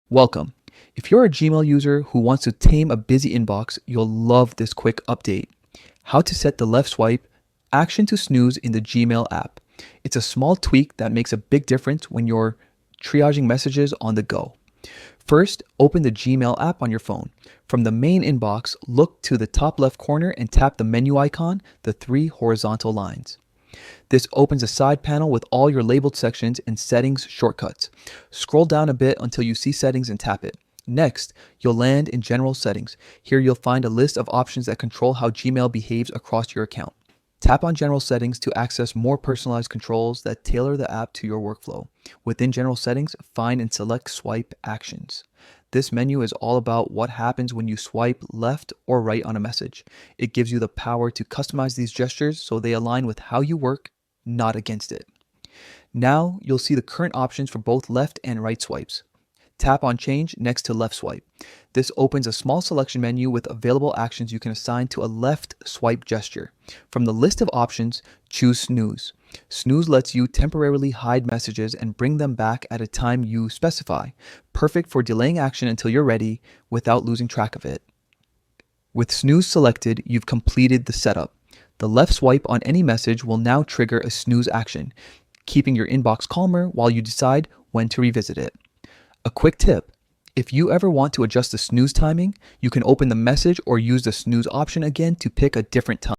Welcome. If you're a Gmail user who wants to tame a busy inbox, you'll love this quick update. How to set the left swipe action to snooze in the Gmail app. It's a small tweak that makes a big difference when you're triaging messages on the go. First, open the Gmail app on your phone. From the main inbox, look to the top left corner and tap the menu icon, the three horizontal lines. This opens a side panel with all your labeled sections and settings shortcuts. Scroll down a bit until you see settings and tap it. Next, you'll land in general settings. Here you'll find a list of options that control how Gmail behaves across your account. Tap on general settings to access more personalized controls that tailor the app to your workflow. Within general settings, find and select swipe actions. This menu is all about what happens when you swipe left or right on a message. It gives you the power to customize these gestures so they align with how you work, not against it. Now you'll see the current options for both left and right swipes. Tap on change next to left swipe. This opens a small selection menu with available actions you can assign to a left swipe gesture. From the list of options, choose snooze. Snooze lets you temporarily hide messages and bring them back at a time you specify. Perfect for delaying action until you're ready without losing track of it. With snooze selected, you've completed the setup. The left swipe on any message will now trigger a snooze action, keeping your inbox calmer while you decide when to revisit it. A quick tip: if you ever want to adjust the snooze timing, you can open the message or use the snooze option again to pick a different time.